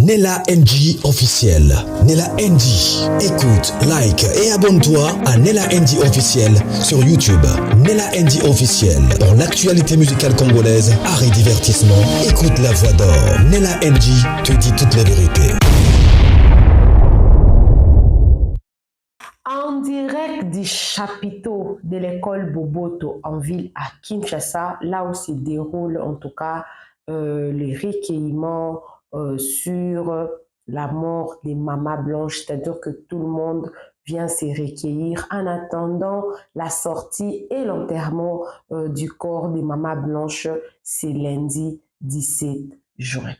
Nella NG officiel. Nella NG. Écoute, like et abonne-toi à Nella NG officiel sur YouTube. Nella NG officiel. Pour l'actualité musicale congolaise, art et divertissement, écoute la voix d'or. Nella NG te dit toute la vérité. En direct du chapiteau de l'école Boboto en ville à Kinshasa, là où se déroule en tout cas les recueillements sur la mort des mamas blanches, c'est-à-dire que tout le monde vient se recueillir en attendant la sortie et l'enterrement du corps des mamas blanches, c'est lundi 17 juin.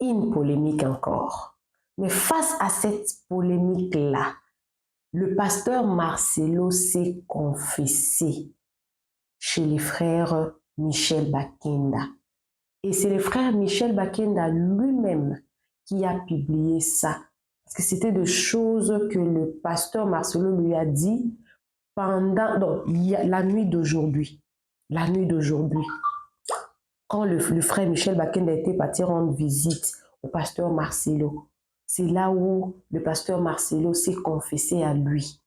Une polémique encore. Mais face à cette polémique-là, le pasteur Marcelo s'est confessé chez les frères Michel Bakenda. Et c'est le frère Michel Bakenda lui-même qui a publié ça. Parce que c'était des choses que le pasteur Marcelo lui a dit pendant la nuit d'aujourd'hui. La nuit d'aujourd'hui. Quand le frère Michel Bakenda était parti rendre visite au pasteur Marcelo, c'est là où le pasteur Marcelo s'est confessé à lui.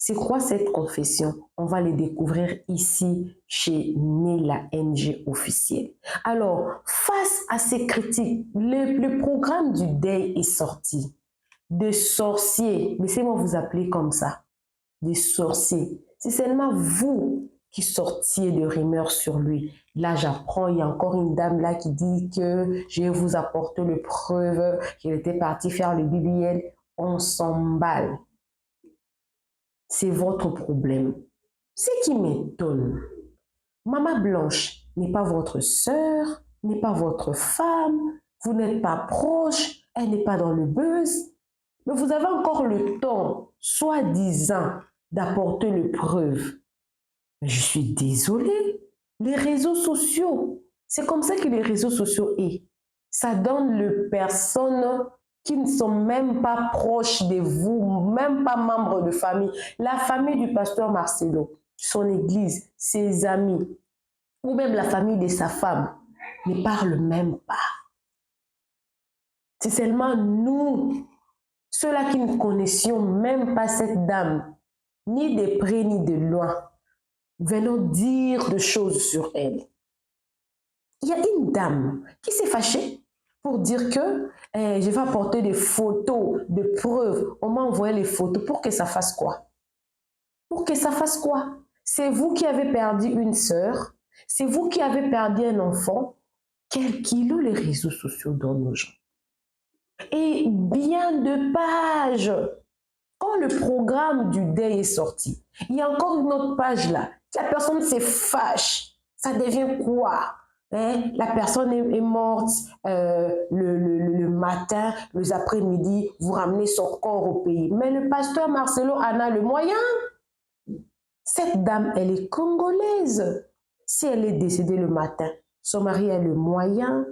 C'est quoi cette confession? On va le découvrir ici chez Nella NG officiel. Alors, face à ces critiques, le programme du deuil est sorti. Des sorciers, laissez-moi vous appeler comme ça, des sorciers. C'est seulement vous qui sortiez de rumeurs sur lui. Là, j'apprends, il y a encore une dame là qui dit que je vais vous apporter le preuve qu'il était parti faire le BBL. On s'emballe. C'est votre problème. Ce qui m'étonne, Maman Blanche n'est pas votre sœur, n'est pas votre femme, vous n'êtes pas proche, elle n'est pas dans le buzz, mais vous avez encore le temps, soi-disant, d'apporter le preuve. Mais je suis désolée, les réseaux sociaux, c'est comme ça que les réseaux sociaux est. Ça donne les personnes qui ne sont même pas proches de vous, même pas membres de famille. La famille du pasteur Marcelo, son église, ses amis, ou même la famille de sa femme, ne parlent même pas. C'est seulement nous, ceux-là qui ne connaissions même pas cette dame, ni de près ni de loin, venons dire des choses sur elle. Il y a une dame qui s'est fâchée pour dire que je vais apporter des photos, des preuves. On m'a envoyé les photos pour que ça fasse quoi? Pour que ça fasse quoi? C'est vous qui avez perdu une sœur, c'est vous qui avez perdu un enfant. Quel kilo les réseaux sociaux donnent aux gens? Et bien de pages. Quand le programme du deuil est sorti, il y a encore une autre page là. La personne se fâche. Ça devient quoi? La personne est morte le matin, les après-midi, vous ramenez son corps au pays. Mais le pasteur Marcelo en a le moyen. Cette dame, elle est congolaise. Si elle est décédée le matin, son mari a le moyen.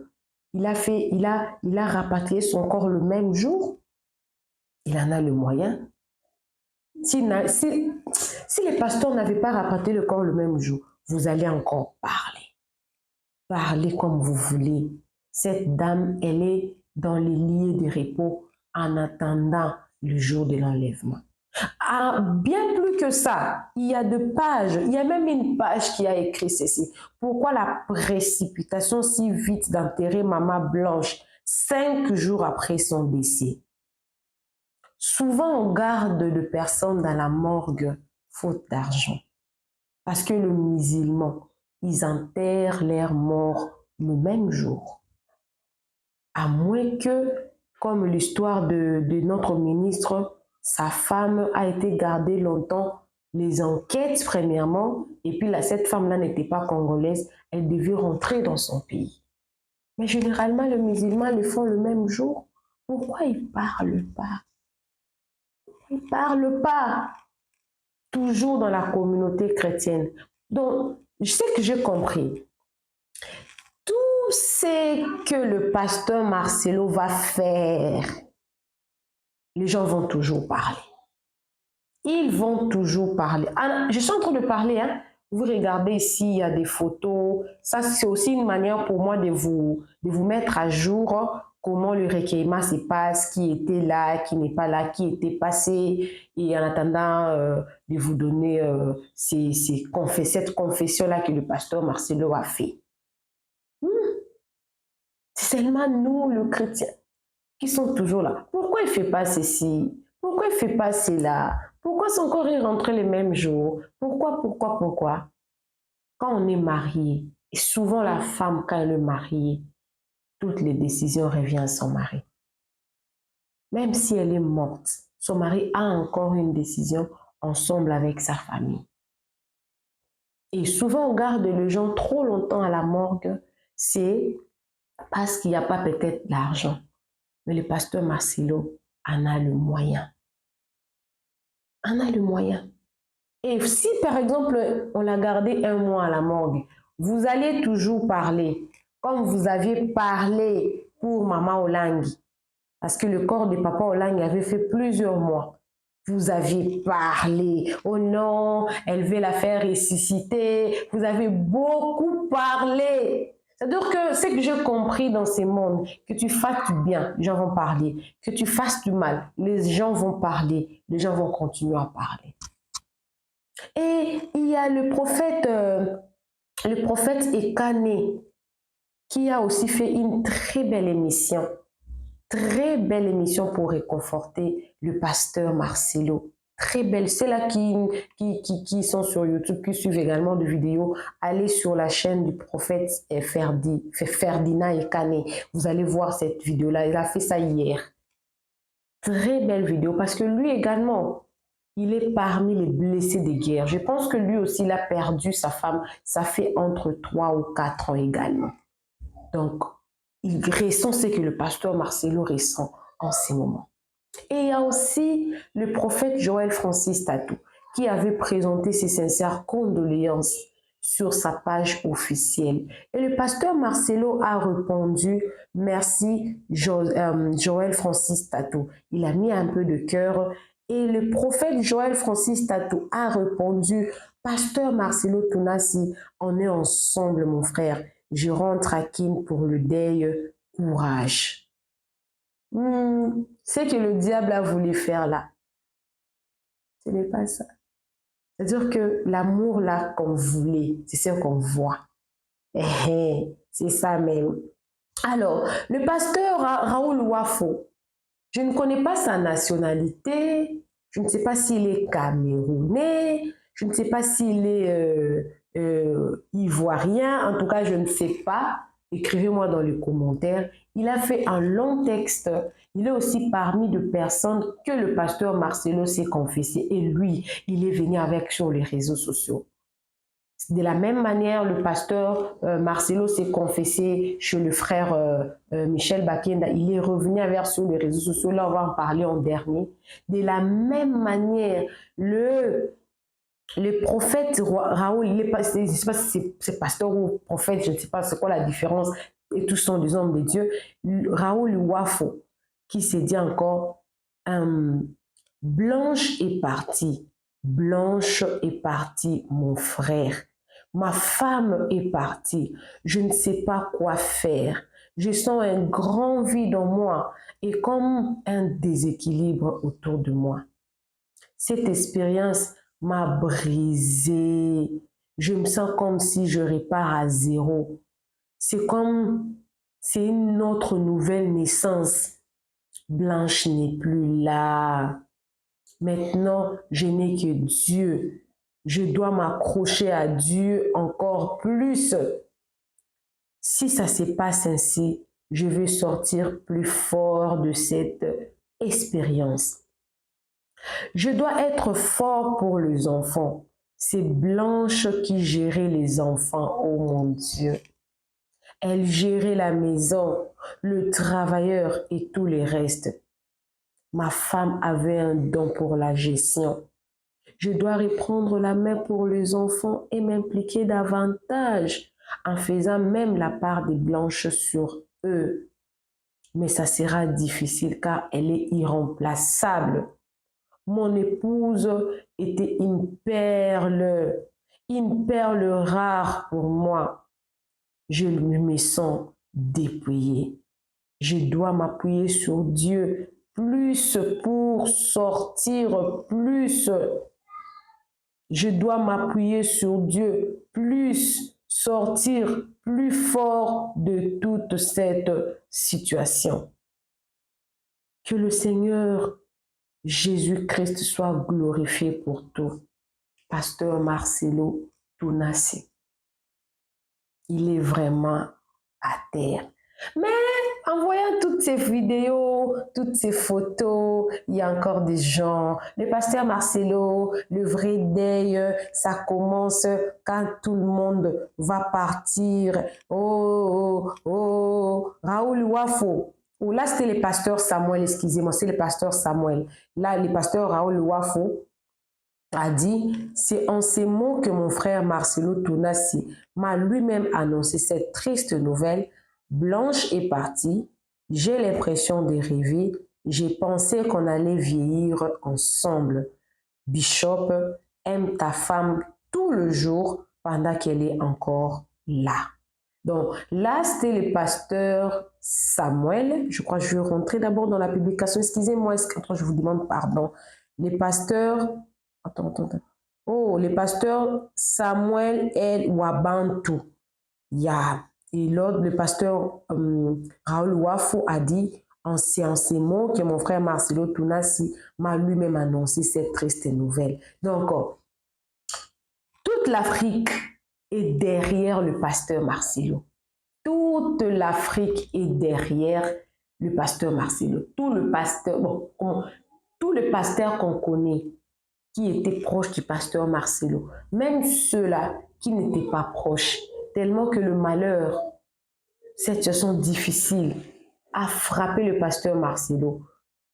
Il a rapatrié son corps le même jour. Il en a le moyen. Si les pasteurs n'avaient pas rapatrié le corps le même jour, vous allez encore parler. Parlez comme vous voulez. Cette dame, elle est dans les lieux de repos en attendant le jour de l'enlèvement. Ah, bien plus que ça, il y a des pages, il y a même une page qui a écrit ceci. Pourquoi la précipitation si vite d'enterrer Maman Blanche 5 jours après son décès? Souvent, on garde de personnes dans la morgue faute d'argent. Parce que les musulmans, ils enterrent leurs morts le même jour. À moins que, comme l'histoire de notre ministre, sa femme a été gardée longtemps, les enquêtes premièrement, et puis cette femme-là n'était pas congolaise, elle devait rentrer dans son pays. Mais généralement, les musulmans le font le même jour. Pourquoi ils ne parlent pas? Ils ne parlent pas. Toujours dans la communauté chrétienne. Donc, je sais que j'ai compris. Tout ce que le pasteur Marcelo va faire, les gens vont toujours parler. Ils vont toujours parler. Je suis en train de parler, hein. Vous regardez ici, il y a des photos. Ça, c'est aussi une manière pour moi de vous mettre à jour comment le recueillement se passe, qui était là, qui n'est pas là, qui était passé, et en attendant de vous donner cette confession-là que le pasteur Marcelo a fait. C'est seulement nous, le chrétien, qui sont toujours là. Pourquoi il ne fait pas ceci? Pourquoi il ne fait pas cela? Pourquoi son corps est rentré le même jour? Pourquoi? Quand on est marié, et souvent la femme, quand elle est mariée, toutes les décisions reviennent à son mari. Même si elle est morte, son mari a encore une décision ensemble avec sa famille. Et souvent, on garde les gens trop longtemps à la morgue, c'est parce qu'il n'y a pas peut-être l'argent. Mais le pasteur Marcelo en a le moyen. Et si, par exemple, on l'a gardé 1 mois à la morgue, vous allez toujours parler, comme vous aviez parlé pour Maman Olangi, parce que le corps de Papa Olangi avait fait plusieurs mois. Vous aviez parlé, oh non, elle veut la faire ressusciter, vous avez beaucoup parlé. C'est-à-dire que ce que j'ai compris dans ce monde, que tu fasses du bien, les gens vont parler, que tu fasses du mal, les gens vont parler, les gens vont continuer à parler. Et il y a le prophète Ekane, qui a aussi fait une très belle émission pour réconforter le pasteur Marcelo. Très belle. C'est là qui sont sur YouTube, qui suivent également des vidéos. Allez sur la chaîne du prophète Ferdinand Ekane. Vous allez voir cette vidéo-là. Il a fait ça hier. Très belle vidéo parce que lui également, il est parmi les blessés de guerre. Je pense que lui aussi, il a perdu sa femme. Ça fait entre 3 ou 4 ans également. Donc, il ressent ce que le pasteur Marcelo ressent en ces moments. Et il y a aussi le prophète Joël Francis Tatou qui avait présenté ses sincères condoléances sur sa page officielle. Et le pasteur Marcelo a répondu « Merci Joël Francis Tatou ». Il a mis un peu de cœur et le prophète Joël Francis Tatou a répondu « Pasteur Marcelo Tounassi, on est ensemble mon frère. Je rentre à Kin pour le deuil, courage. » Ce que le diable a voulu faire là, ce n'est pas ça. C'est-à-dire que l'amour là qu'on voulait, c'est ce qu'on voit. C'est ça même. Alors, le pasteur Raoul Wafo, je ne connais pas sa nationalité, je ne sais pas s'il est camerounais, je ne sais pas s'il est ivoirien, en tout cas je ne sais pas. Écrivez-moi dans les commentaires. Il a fait un long texte. Il est aussi parmi de personnes que le pasteur Marcelo s'est confessé. Et lui, il est venu avec sur les réseaux sociaux. De la même manière, le pasteur Marcelo s'est confessé chez le frère Michel Bakenda. Il est revenu avec sur les réseaux sociaux. Là, on va en parler en dernier. De la même manière, le prophète Raoul, je ne sais pas si c'est pasteur ou prophète, je ne sais pas c'est quoi la différence, et tous sont des hommes de Dieu. Raoul Wafo, qui s'est dit encore, Blanche est partie, mon frère. Ma femme est partie, je ne sais pas quoi faire. Je sens un grand vide en moi et comme un déséquilibre autour de moi. Cette expérience m'a brisé. Je me sens comme si je repars à zéro. C'est une autre nouvelle naissance. Blanche n'est plus là. Maintenant, je n'ai que Dieu. Je dois m'accrocher à Dieu encore plus. Si ça se passe ainsi, je vais sortir plus fort de cette expérience. Je dois être fort pour les enfants. C'est Blanche qui gérait les enfants, oh mon Dieu. Elle gérait la maison, le travailleur et tout le reste. Ma femme avait un don pour la gestion. Je dois reprendre la main pour les enfants et m'impliquer davantage en faisant même la part des Blanches sur eux. Mais ça sera difficile car elle est irremplaçable. Mon épouse était une perle rare pour moi. Je me sens dépouillée. Je dois m'appuyer sur Dieu plus pour sortir plus. Je dois m'appuyer sur Dieu plus, sortir plus fort de toute cette situation. Que le Seigneur Jésus-Christ soit glorifié pour tout. Pasteur Marcelo Tounassi, il est vraiment à terre. Mais en voyant toutes ces vidéos, toutes ces photos, il y a encore des gens. Le pasteur Marcelo, le vrai deuil, ça commence quand tout le monde va partir. Oh, oh, oh, Raoul Wafo. Oh, là, c'était le pasteur Samuel, excusez-moi, c'est le pasteur Samuel. Là, le pasteur Raoul Wafo a dit, c'est en ces mots que mon frère Marcelo Tounassi m'a lui-même annoncé cette triste nouvelle. Blanche est partie, j'ai l'impression de rêver, j'ai pensé qu'on allait vieillir ensemble. Bishop aime ta femme tout le jour pendant qu'elle est encore là. Donc là, c'était le pasteur Samuel. Je crois que je vais rentrer d'abord dans la publication. Excusez-moi, je vous demande pardon. Les pasteurs... Attends. Oh, le pasteur Samuel El Wabantu. Yeah. Et l'autre, le pasteur Raoul Wafo a dit en ces mots que mon frère Marcelo Tounassi m'a lui-même annoncé cette triste nouvelle. Donc, toute l'Afrique est derrière le pasteur Marcelo. Toute l'Afrique est derrière le pasteur Marcelo. Tout le pasteur qu'on connaît qui étaient proches du pasteur Marcelo, même ceux-là qui n'étaient pas proches, tellement que le malheur, cette situation difficile, a frappé le pasteur Marcelo.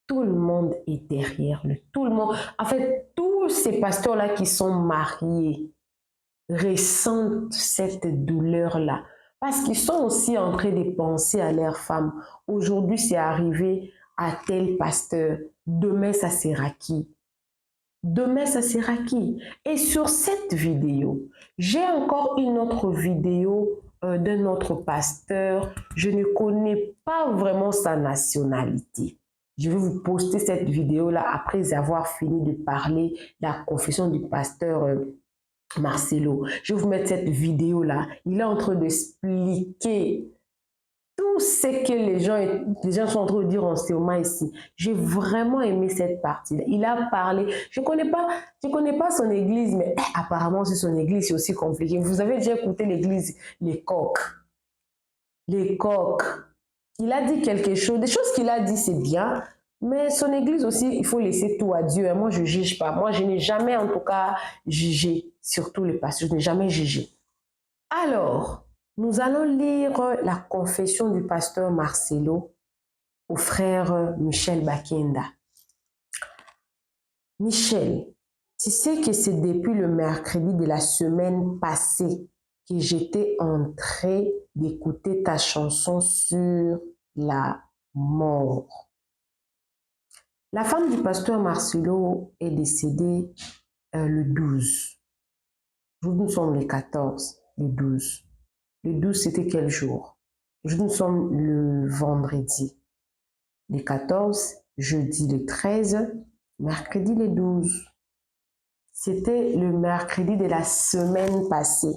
Tout le monde est derrière lui. Tout le monde, en fait, tous ces pasteurs-là qui sont mariés ressentent cette douleur-là. Parce qu'ils sont aussi en train de penser à leurs femmes. Aujourd'hui, c'est arrivé à tel pasteur. Demain, ça sera qui? Demain, ça sera qui? Et sur cette vidéo, j'ai encore une autre vidéo d'un autre pasteur. Je ne connais pas vraiment sa nationalité. Je vais vous poster cette vidéo-là après avoir fini de parler de la confession du pasteur Marcelo. Je vais vous mettre cette vidéo-là. Il est en train d'expliquer tout ce que les gens sont en train de dire en ce moment ici. J'ai vraiment aimé cette partie-là. Il a parlé. Je connais pas son église, mais apparemment, c'est son église, c'est aussi compliqué. Vous avez déjà écouté l'église, les coqs. Les coqs. Il a dit quelque chose. Des choses qu'il a dit, c'est bien. Mais son église aussi, il faut laisser tout à Dieu. Moi, je ne juge pas. Moi, je n'ai jamais, en tout cas, jugé. Surtout les pasteurs, je n'ai jamais jugé. Alors, nous allons lire la confession du pasteur Marcelo au frère Michel Bakenda. Michel, tu sais que c'est depuis le mercredi de la semaine passée que j'étais en train d'écouter ta chanson sur la mort. La femme du pasteur Marcelo est décédée le 12. Nous sommes le 14, le 12. Le 12, c'était quel jour? Nous sommes le vendredi. Le 14, jeudi le 13, mercredi le 12. C'était le mercredi de la semaine passée.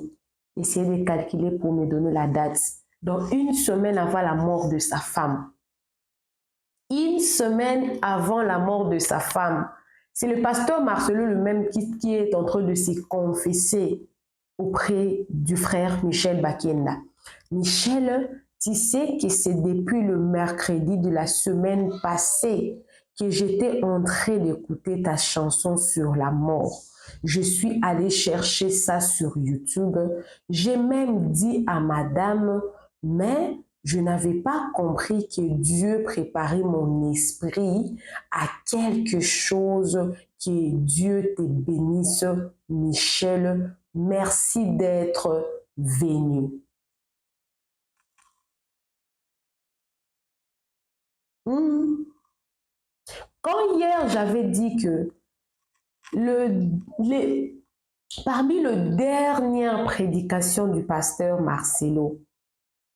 Essayez de calculer pour me donner la date. Donc, une semaine avant la mort de sa femme. Une semaine avant la mort de sa femme. C'est le pasteur Marcelo le même qui est en train de se confesser auprès du frère Michel Bakenda. Michel, tu sais que c'est depuis le mercredi de la semaine passée que j'étais en train d'écouter ta chanson sur la mort. Je suis allée chercher ça sur YouTube. J'ai même dit à madame, mais je n'avais pas compris que Dieu préparait mon esprit à quelque chose. Que Dieu te bénisse, Michel. Merci d'être venu. Quand hier, j'avais dit que parmi les dernières prédications du pasteur Marcelo,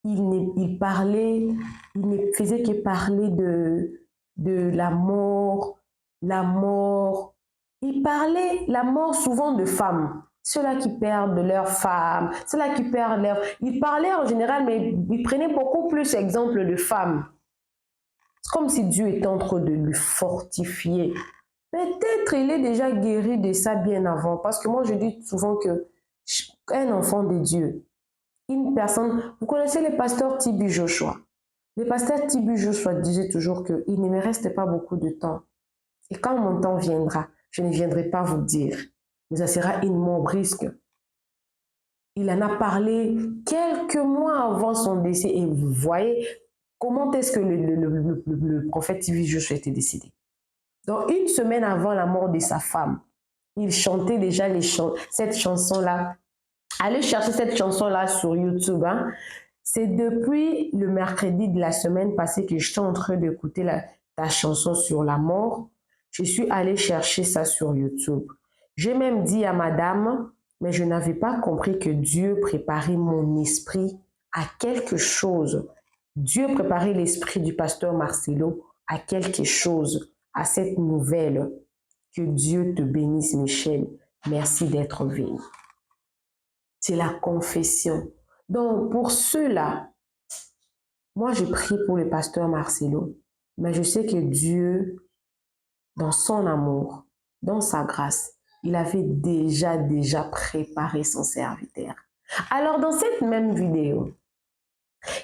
il parlait, il ne faisait que parler de la mort. Il parlait la mort souvent de femmes. Ceux-là qui perdent leurs femmes, ceux-là qui perdent leur... Il parlait en général, mais il prenait beaucoup plus exemple de femmes. C'est comme si Dieu était en train de lui fortifier. Peut-être il est déjà guéri de ça bien avant. Parce que moi, je dis souvent qu'un enfant de Dieu, une personne... Vous connaissez le pasteur TB Joshua. Le pasteur TB Joshua disait toujours qu'il ne me reste pas beaucoup de temps. Et quand mon temps viendra, je ne viendrai pas vous dire. Mais ça sera une mort brusque. Il en a parlé quelques mois avant son décès. Et vous voyez comment est-ce que le prophète TB Joshua était décédé. Donc, une semaine avant la mort de sa femme, il chantait déjà cette chanson-là. Allez chercher cette chanson-là sur YouTube. Hein. C'est depuis le mercredi de la semaine passée que je suis en train d'écouter ta chanson sur la mort. Je suis allée chercher ça sur YouTube. J'ai même dit à madame, mais je n'avais pas compris que Dieu préparait mon esprit à quelque chose. Dieu préparait l'esprit du pasteur Marcelo à quelque chose, à cette nouvelle. Que Dieu te bénisse, Michel. Merci d'être venu. C'est la confession. Donc, pour ceux-là, moi, je prie pour le pasteur Marcelo, mais je sais que Dieu, dans son amour, dans sa grâce, il avait déjà préparé son serviteur. Alors, dans cette même vidéo,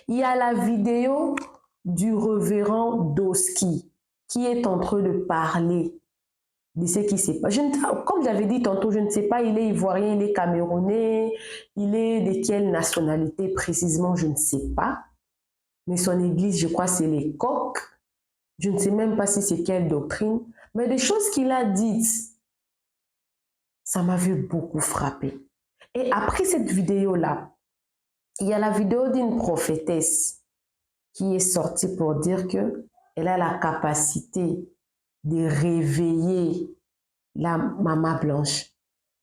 il y a la vidéo du révérend Doski qui est en train de parler de ce qui s'est passé. Comme j'avais dit tantôt, je ne sais pas, il est ivoirien, il est camerounais, il est de quelle nationalité précisément, je ne sais pas. Mais son église, je crois, c'est les coqs. Je ne sais même pas si c'est quelle doctrine. Mais des choses qu'il a dites, ça m'avait beaucoup frappé. Et après cette vidéo-là, il y a la vidéo d'une prophétesse qui est sortie pour dire qu'elle a la capacité de réveiller la maman blanche.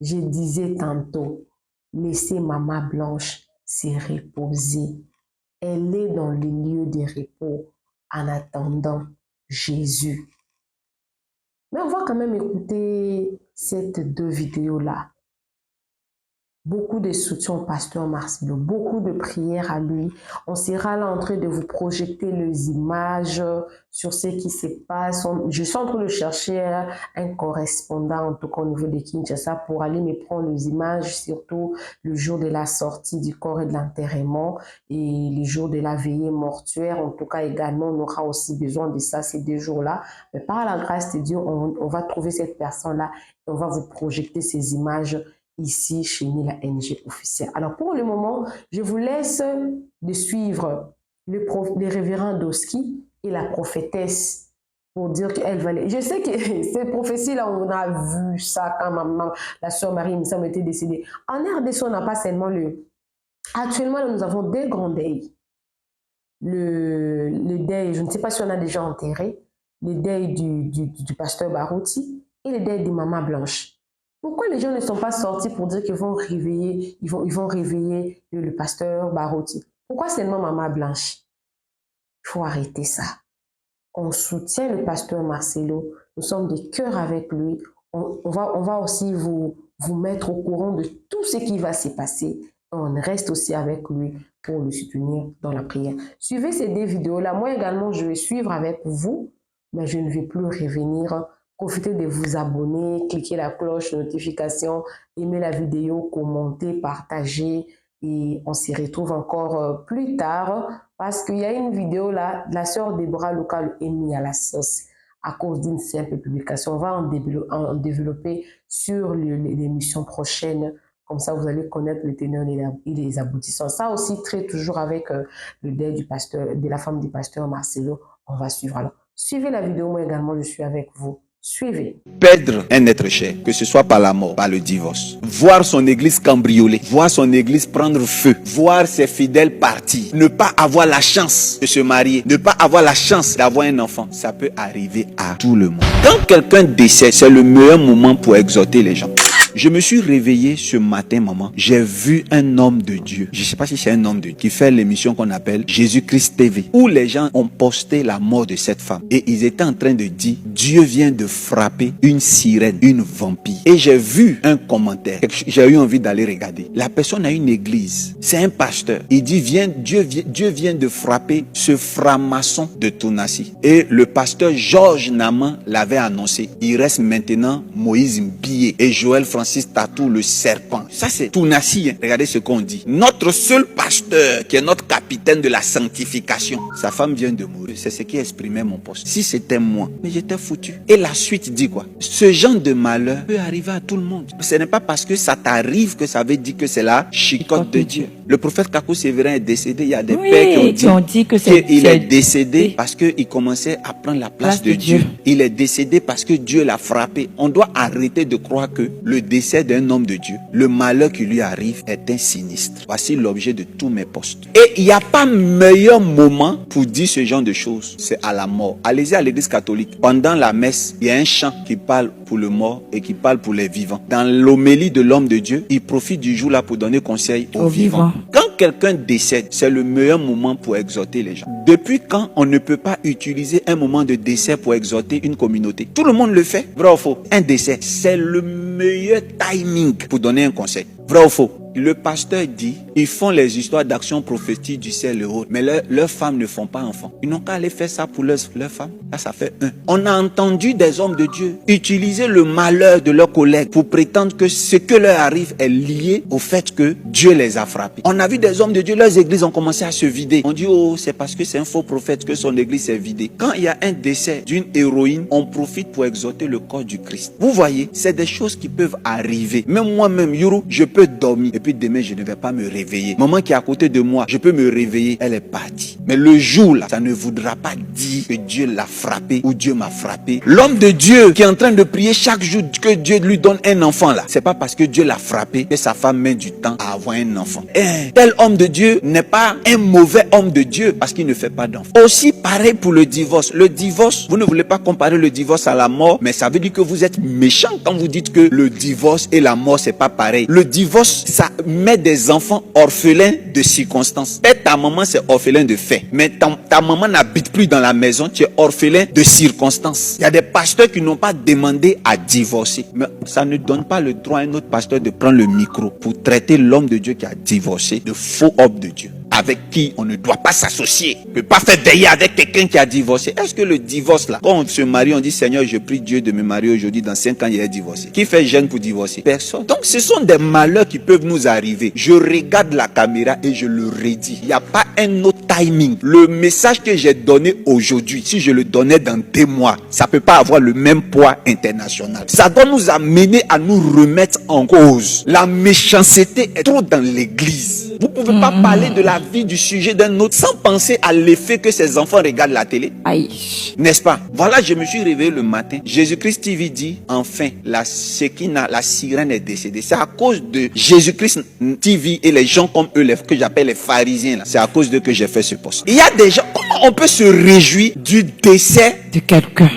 Je disais tantôt, laissez maman blanche se reposer. Elle est dans le lieu de repos en attendant Jésus. Mais on va quand même écouter ces deux vidéos-là. Beaucoup de soutien au pasteur Marcelo, beaucoup de prières à lui. On sera là en train de vous projeter les images sur ce qui se passe. Je suis en train de chercher un correspondant, en tout cas au niveau de Kinshasa, pour aller me prendre les images, surtout le jour de la sortie du corps et de l'enterrement et le jour de la veillée mortuaire. En tout cas, également, on aura aussi besoin de ça ces 2 jours-là. Mais par la grâce de Dieu, on va trouver cette personne-là et on va vous projeter ces images ici chez Nela NG officiel. Alors pour le moment, je vous laisse de suivre le révérend Doski et la prophétesse pour dire qu'elle va aller. Je sais que ces prophéties-là, on a vu ça quand maman, la sœur Marie Missam était décédée. En RDC, on n'a pas seulement Actuellement, là, nous avons 2 grands deuils. Le deuil, je ne sais pas si on a déjà enterré, le deuil du pasteur Barouti et le deuil de maman Blanche. Pourquoi les gens ne sont pas sortis pour dire qu'ils vont réveiller, ils vont réveiller le pasteur Barouti? Pourquoi seulement maman Blanche? Il faut arrêter ça. On soutient le pasteur Marcelo. Nous sommes de cœur avec lui. On va aussi vous mettre au courant de tout ce qui va se passer. On reste aussi avec lui pour le soutenir dans la prière. Suivez ces 2 vidéos-là. Moi également, je vais suivre avec vous, mais je ne vais plus revenir. Profitez de vous abonner, cliquez la cloche de notification, aimez la vidéo, commentez, partagez et on s'y retrouve encore plus tard parce qu'il y a une vidéo là, la sœur Deborah Local est mise à la sauce à cause d'une simple publication. On va en développer sur l'émission prochaine. Comme ça, vous allez connaître les teneurs et les aboutissants. Ça aussi, traite toujours avec le deuil de la femme du pasteur Marcelo. On va suivre. Alors, suivez la vidéo. Moi également, je suis avec vous. Suivez. Perdre un être cher, que ce soit par la mort, par le divorce, voir son église cambriolée, voir son église prendre feu, voir ses fidèles partir, ne pas avoir la chance de se marier, ne pas avoir la chance d'avoir un enfant, ça peut arriver à tout le monde. Quand quelqu'un décède, c'est le meilleur moment pour exhorter les gens. Je me suis réveillé ce matin, maman. J'ai vu un homme de Dieu. Je ne sais pas si c'est un homme de Dieu qui fait l'émission qu'on appelle Jésus-Christ TV, où les gens ont posté la mort de cette femme. Et ils étaient en train de dire, Dieu vient de frapper une sirène, une vampire. Et j'ai vu un commentaire. J'ai eu envie d'aller regarder. La personne a une église. C'est un pasteur. Il dit, Dieu vient de frapper ce franc-maçon de Tounassi. Et le pasteur Georges Naman l'avait annoncé. Il reste maintenant Moïse Mbié et Joël Francis Tatou, le serpent. Ça, c'est Tounassi. Hein. Regardez ce qu'on dit. Notre seul pasteur, qui est notre capitaine de la sanctification, sa femme vient de mourir. C'est ce qui exprimait mon poste. Si c'était moi, mais j'étais foutu. Et la suite dit quoi? Ce genre de malheur peut arriver à tout le monde. Ce n'est pas parce que ça t'arrive que ça veut dire que c'est la chicotte de Dieu. Le prophète Kakou Sévérin est décédé. Il y a des pères qui ont dit qu'il est décédé parce qu'il commençait à prendre la place de Dieu. Il est décédé parce que Dieu l'a frappé. On doit arrêter de croire que le décès d'un homme de Dieu, le malheur qui lui arrive est un sinistre. Voici l'objet de tous mes postes. Et il n'y a pas meilleur moment pour dire ce genre de choses. C'est à la mort. Allez-y à l'église catholique. Pendant la messe, il y a un chant qui parle pour le mort et qui parle pour les vivants. Dans l'homélie de l'homme de Dieu, il profite du jour là pour donner conseil aux vivants. Quand quelqu'un décède, c'est le meilleur moment pour exhorter les gens. Depuis quand on ne peut pas utiliser un moment de décès pour exhorter une communauté? Tout le monde le fait. Vrai ou faux? Un décès, c'est le meilleur timing pour donner un conseil. Vrai ou faux? Le pasteur dit, ils font les histoires d'action prophétique du ciel et autres, mais leurs femmes ne font pas enfants. Ils n'ont qu'à aller faire ça pour leurs femmes. Là, ça fait un. On a entendu des hommes de Dieu utiliser le malheur de leurs collègues pour prétendre que ce que leur arrive est lié au fait que Dieu les a frappés. On a vu des hommes de Dieu, leurs églises ont commencé à se vider. On dit, oh, c'est parce que c'est un faux prophète que son église s'est vidée. Quand il y a un décès d'une héroïne, on profite pour exhorter le corps du Christ. Vous voyez, c'est des choses qui peuvent arriver. Même moi-même, Yuru, je peux dormir. Et puis demain, je ne vais pas me réveiller. Maman qui est à côté de moi, je peux me réveiller, elle est partie. Mais le jour là, ça ne voudra pas dire que Dieu l'a frappé ou Dieu m'a frappé. L'homme de Dieu qui est en train de prier chaque jour que Dieu lui donne un enfant là, c'est pas parce que Dieu l'a frappé que sa femme met du temps à avoir un enfant. Et tel homme de Dieu n'est pas un mauvais homme de Dieu parce qu'il ne fait pas d'enfant. Aussi pareil pour le divorce. Le divorce, vous ne voulez pas comparer le divorce à la mort, mais ça veut dire que vous êtes méchant quand vous dites que le divorce et la mort c'est pas pareil. Le divorce, ça met des enfants orphelins de circonstances. Et ta maman c'est orphelin de fait, mais ta maman n'habite plus dans la maison, tu es orphelin de circonstances. Il y a des pasteurs qui n'ont pas demandé à divorcer, mais ça ne donne pas le droit à un autre pasteur de prendre le micro pour traiter l'homme de Dieu qui a divorcé de faux homme de Dieu, avec qui on ne doit pas s'associer. On ne peut pas faire veiller avec quelqu'un qui a divorcé. Est-ce que le divorce là, quand on se marie, on dit Seigneur, je prie Dieu de me marier aujourd'hui, dans 5 ans il est divorcé. Qui fait jeûne pour divorcer? Personne. Donc ce sont des malheurs qui peuvent nous arriver. Je regarde la caméra et je le redis. Il n'y a pas un autre timing. Le message que j'ai donné aujourd'hui, si je le donnais dans 2 mois, ça ne peut pas avoir le même poids international. Ça doit nous amener à nous remettre en cause. La méchanceté est trop dans l'église. Vous ne pouvez pas parler de la vie, du sujet d'un autre sans penser à l'effet que ces enfants regardent la télé. Aïe. N'est-ce pas? Voilà, je me suis réveillé le matin. Jésus-Christ TV dit, enfin, la sirène est décédée. C'est à cause de Jésus-Christ TV et les gens comme eux, que j'appelle les pharisiens. C'est à cause d'eux que j'ai fait ce poste. Il y a des gens, comment on peut se réjouir du décès de quelqu'un?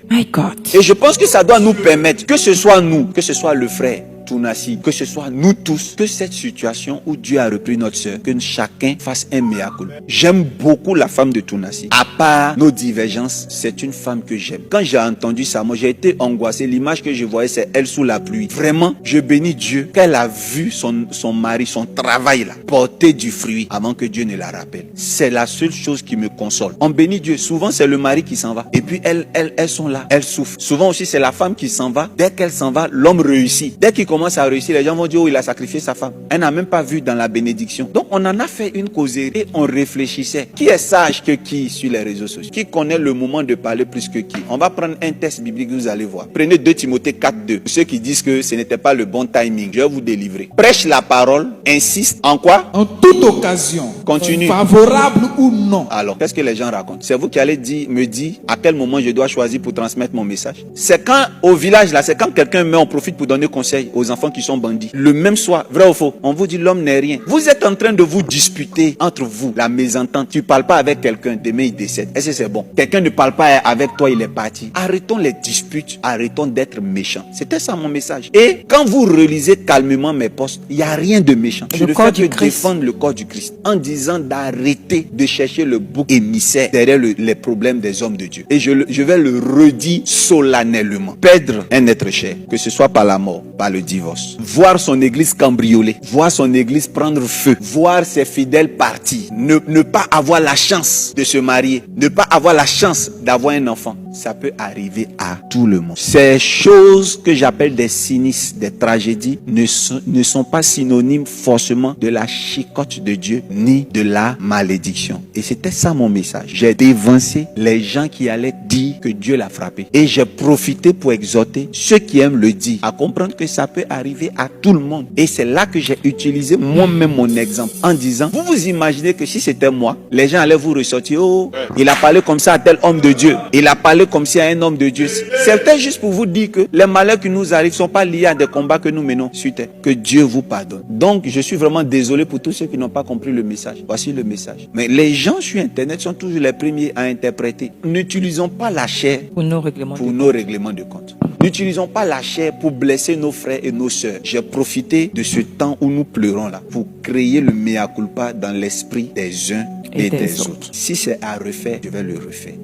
My God. Et je pense que ça doit nous permettre, que ce soit nous, que ce soit le frère Tounassi, que ce soit nous tous, que cette situation où Dieu a repris notre soeur, que chacun fasse un mea culpa. J'aime beaucoup la femme de Tounassi. À part nos divergences, c'est une femme que j'aime. Quand j'ai entendu ça, moi j'ai été angoissé. L'image que je voyais, c'est elle sous la pluie. Vraiment, je bénis Dieu qu'elle a vu son mari, son travail là, porter du fruit avant que Dieu ne la rappelle. C'est la seule chose qui me console. On bénit Dieu. Souvent, c'est le mari qui s'en va. Et puis, elles sont là. Elles souffrent. Souvent aussi, c'est la femme qui s'en va. Dès qu'elle s'en va, l'homme réussit. Dès qu'il commence à réussir, les gens vont dire, oh, il a sacrifié sa femme. Elle n'a même pas vu dans la bénédiction. Donc, on en a fait une causerie et on réfléchissait. Qui est sage que qui sur les réseaux sociaux? Qui connaît le moment de parler plus que qui? On va prendre un test biblique, vous allez voir. Prenez 2 Timothée 4:2. Ceux qui disent que ce n'était pas le bon timing, je vais vous délivrer. Prêche la parole, insiste en quoi? En toute occasion. Continue. Favorable ou non. Alors, qu'est-ce que les gens racontent? C'est vous qui allez me dire à quel moment je dois choisir pour transmettre mon message. C'est quand, au village là, c'est quand quelqu'un meurt, on profite pour donner conseil aux aux enfants qui sont bandits. Le même soir, vrai ou faux, on vous dit l'homme n'est rien. Vous êtes en train de vous disputer entre vous, la mésentente. Tu parles pas avec quelqu'un, demain il décède. Est-ce que c'est bon? Quelqu'un ne parle pas avec toi, il est parti. Arrêtons les disputes, arrêtons d'être méchants. C'était ça mon message. Et quand vous relisez calmement mes posts, il n'y a rien de méchant. Je ne fais que défendre le corps du Christ en disant d'arrêter de chercher le bouc émissaire derrière les problèmes des hommes de Dieu. Et je vais le redire solennellement. Perdre un être cher, que ce soit par la mort, par le divorce, voir son église cambriolée, voir son église prendre feu, voir ses fidèles partir, ne pas avoir la chance de se marier, ne pas avoir la chance d'avoir un enfant, ça peut arriver à tout le monde. Ces choses que j'appelle des sinistres, des tragédies, ne sont pas synonymes forcément de la chicotte de Dieu ni de la malédiction. Et c'était ça mon message. J'ai dévancé les gens qui allaient dire que Dieu l'a frappé. Et j'ai profité pour exhorter ceux qui aiment le dire à comprendre que ça peut arriver à tout le monde. Et c'est là que j'ai utilisé moi-même mon exemple en disant, vous vous imaginez que si c'était moi, les gens allaient vous ressortir, oh, il a parlé comme ça à tel homme de Dieu. Il a parlé comme si à un homme de Dieu. C'était juste pour vous dire que les malheurs qui nous arrivent ne sont pas liés à des combats que nous menons sur terre. Que Dieu vous pardonne. Donc, je suis vraiment désolé pour tous ceux qui n'ont pas compris le message. Voici le message. Mais les gens sur Internet sont toujours les premiers à interpréter. N'utilisons pas la chair pour nos règlements de compte. N'utilisons pas la chair pour blesser nos frères et nos sœurs. J'ai profité de ce temps où nous pleurons là pour créer le mea culpa dans l'esprit des uns et des autres. Si c'est à refaire, je vais le refaire.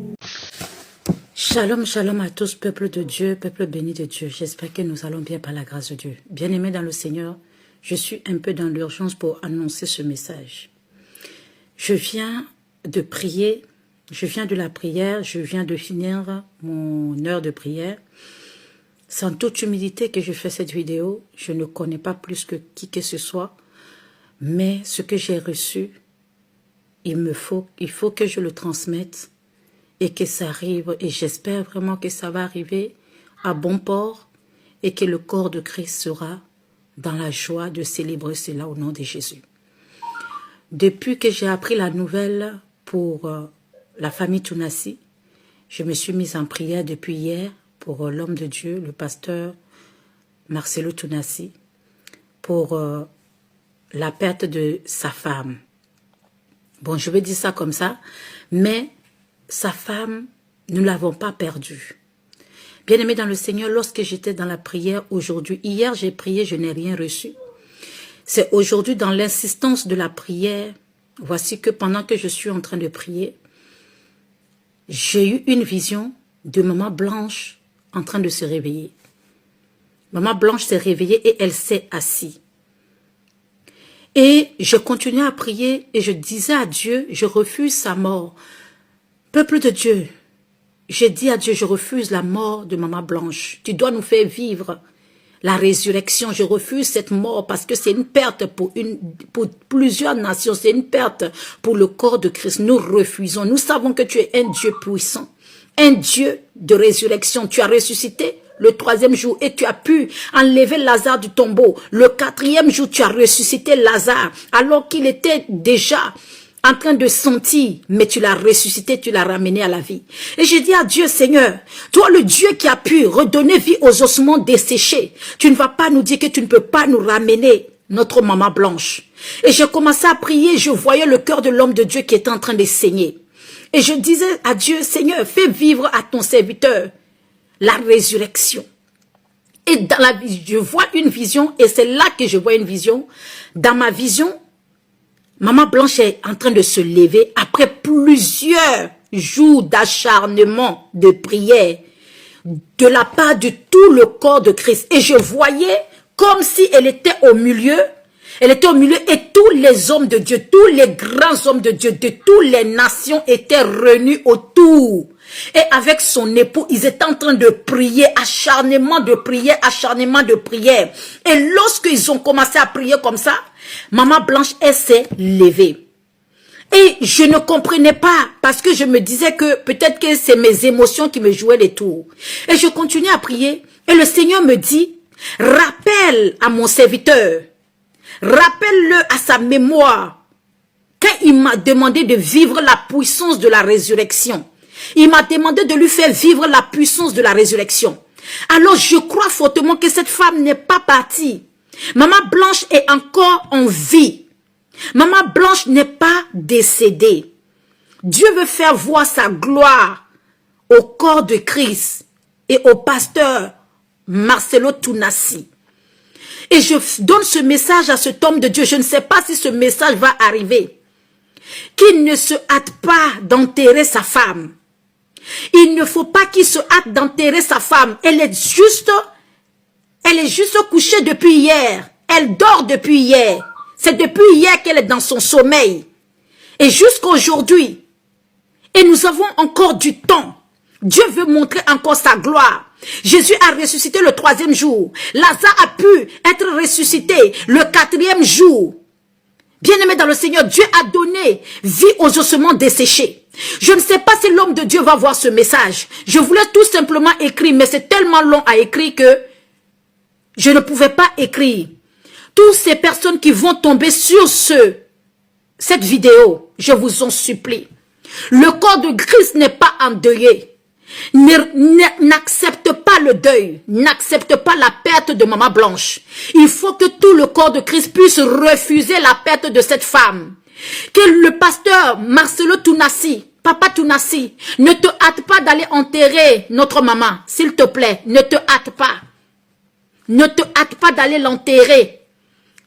Shalom, shalom à tous, peuple de Dieu, peuple béni de Dieu. J'espère que nous allons bien par la grâce de Dieu. Bien-aimés dans le Seigneur, je suis un peu dans l'urgence pour annoncer ce message. Je viens de prier, je viens de la prière, je viens de finir mon heure de prière. C'est en toute humilité que je fais cette vidéo. Je ne connais pas plus que qui que ce soit, mais ce que j'ai reçu, il faut que je le transmette et que ça arrive. Et j'espère vraiment que ça va arriver à bon port et que le corps de Christ sera dans la joie de célébrer cela au nom de Jésus. Depuis que j'ai appris la nouvelle pour la famille Tounassi, je me suis mise en prière depuis hier pour l'homme de Dieu, le pasteur Marcelo Tounassi, pour la perte de sa femme. Bon, je vais dire ça comme ça, mais sa femme, nous ne l'avons pas perdue. Bien-aimé dans le Seigneur, lorsque j'étais dans la prière aujourd'hui, hier j'ai prié, je n'ai rien reçu. C'est aujourd'hui dans l'insistance de la prière, voici que pendant que je suis en train de prier, j'ai eu une vision de Maman Blanche en train de se réveiller. Maman Blanche s'est réveillée et elle s'est assise. Et je continuais à prier et je disais à Dieu, je refuse sa mort. Peuple de Dieu, j'ai dit à Dieu, je refuse la mort de Maman Blanche. Tu dois nous faire vivre la résurrection. Je refuse cette mort parce que c'est une perte pour plusieurs nations. C'est une perte pour le corps de Christ. Nous refusons. Nous savons que tu es un Dieu puissant, un Dieu de résurrection. Tu as ressuscité le 3e jour et tu as pu enlever Lazare du tombeau. Le 4e jour, tu as ressuscité Lazare alors qu'il était déjà en train de sentir, mais tu l'as ressuscité, tu l'as ramené à la vie. Et j'ai dit à Dieu, Seigneur, toi le Dieu qui a pu redonner vie aux ossements desséchés, tu ne vas pas nous dire que tu ne peux pas nous ramener notre Maman Blanche. Et j'ai commencé à prier, je voyais le cœur de l'homme de Dieu qui était en train de saigner. Et je disais à Dieu, Seigneur, fais vivre à ton serviteur la résurrection. Et dans la vie, je vois une vision, et c'est là que je vois une vision. Dans ma vision, Maman Blanche est en train de se lever après plusieurs jours d'acharnement, de prière, de la part de tout le corps de Christ. Et je voyais comme si elle était au milieu et tous les hommes de Dieu, tous les grands hommes de Dieu, de toutes les nations étaient réunis autour. Et avec son époux, ils étaient en train de prier, acharnement de prière, acharnement de prière. Et lorsqu'ils ont commencé à prier comme ça, Maman Blanche, elle s'est levée. Et je ne comprenais pas, parce que je me disais que peut-être que c'est mes émotions qui me jouaient les tours. Et je continuais à prier, et le Seigneur me dit, rappelle à mon serviteur, rappelle-le à sa mémoire, quand il m'a demandé de vivre la puissance de la résurrection. Il m'a demandé de lui faire vivre la puissance de la résurrection. Alors je crois fortement que cette femme n'est pas partie. Maman Blanche est encore en vie. Maman Blanche n'est pas décédée. Dieu veut faire voir sa gloire au corps de Christ et au pasteur Marcelo Tounassi. Et je donne ce message à cet homme de Dieu. Je ne sais pas si ce message va arriver. Qu'il ne se hâte pas d'enterrer sa femme. Il ne faut pas qu'il se hâte d'enterrer sa femme. Elle est juste couchée depuis hier. Elle dort depuis hier. C'est depuis hier qu'elle est dans son sommeil. Et jusqu'aujourd'hui. Et nous avons encore du temps. Dieu veut montrer encore sa gloire. Jésus a ressuscité le 3e jour. Lazare a pu être ressuscité le 4e jour. Bien-aimé dans le Seigneur, Dieu a donné vie aux ossements desséchés. Je ne sais pas si l'homme de Dieu va voir ce message. Je voulais tout simplement écrire, mais c'est tellement long à écrire que je ne pouvais pas écrire. Toutes ces personnes qui vont tomber sur cette vidéo, je vous en supplie. Le corps de Christ n'est pas endeuillé. N'accepte pas le deuil, n'accepte pas la perte de Maman Blanche. Il faut que tout le corps de Christ puisse refuser la perte de cette femme. Que le pasteur Marcelo Tounassi, Papa Tounassi, ne te hâte pas d'aller enterrer notre maman, s'il te plaît, ne te hâte pas. Ne te hâte pas d'aller l'enterrer.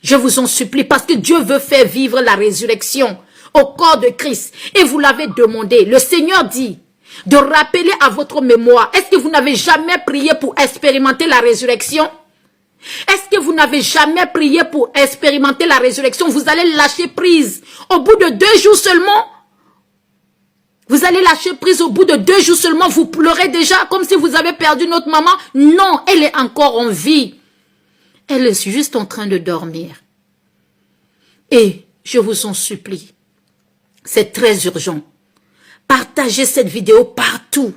Je vous en supplie, parce que Dieu veut faire vivre la résurrection au corps de Christ. Et vous l'avez demandé. Le Seigneur dit de rappeler à votre mémoire. Est-ce que vous n'avez jamais prié pour expérimenter la résurrection? Est-ce que vous n'avez jamais prié pour expérimenter la résurrection? Vous allez lâcher prise au bout de 2 jours seulement. Vous allez lâcher prise au bout de 2 jours seulement. Vous pleurez déjà comme si vous avez perdu notre maman. Non, elle est encore en vie. Elle est juste en train de dormir. Et je vous en supplie, c'est très urgent. Partagez cette vidéo partout.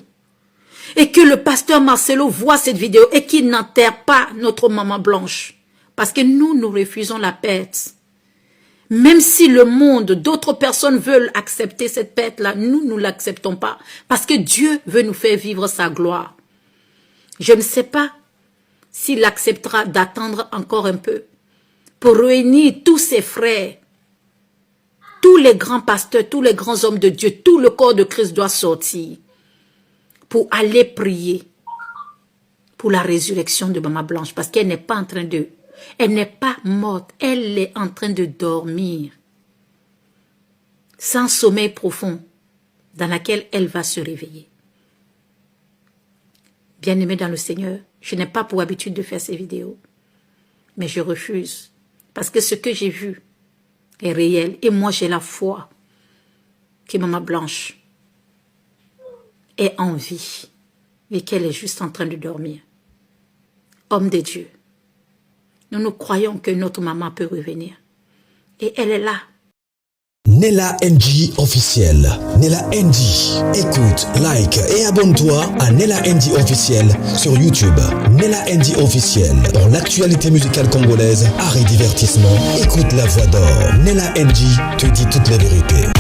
Et que le pasteur Marcelo voit cette vidéo et qu'il n'enterre pas notre maman Blanche. Parce que nous refusons la perte. Même si le monde, d'autres personnes veulent accepter cette perte-là, nous ne l'acceptons pas. Parce que Dieu veut nous faire vivre sa gloire. Je ne sais pas s'il acceptera d'attendre encore un peu pour réunir tous ses frères. Tous les grands pasteurs, tous les grands hommes de Dieu, tout le corps de Christ doit sortir pour aller prier pour la résurrection de Maman Blanche. Parce qu'elle n'est pas en train de... Elle n'est pas morte, elle est en train de dormir. Sans sommeil profond dans lequel elle va se réveiller. Bien-aimé dans le Seigneur, je n'ai pas pour habitude de faire ces vidéos. Mais je refuse. Parce que ce que j'ai vu est réel. Et moi, j'ai la foi que Maman Blanche est en vie et qu'elle est juste en train de dormir. Homme de Dieu, nous croyons que notre maman peut revenir. Et elle est là. Nella NG officiel. Nella NG. Écoute, like et abonne-toi à Nella NG officiel sur YouTube. Nella NG officiel. Pour l'actualité musicale congolaise, art et divertissement, écoute la voix d'or. Nella NG te dit toute la vérité.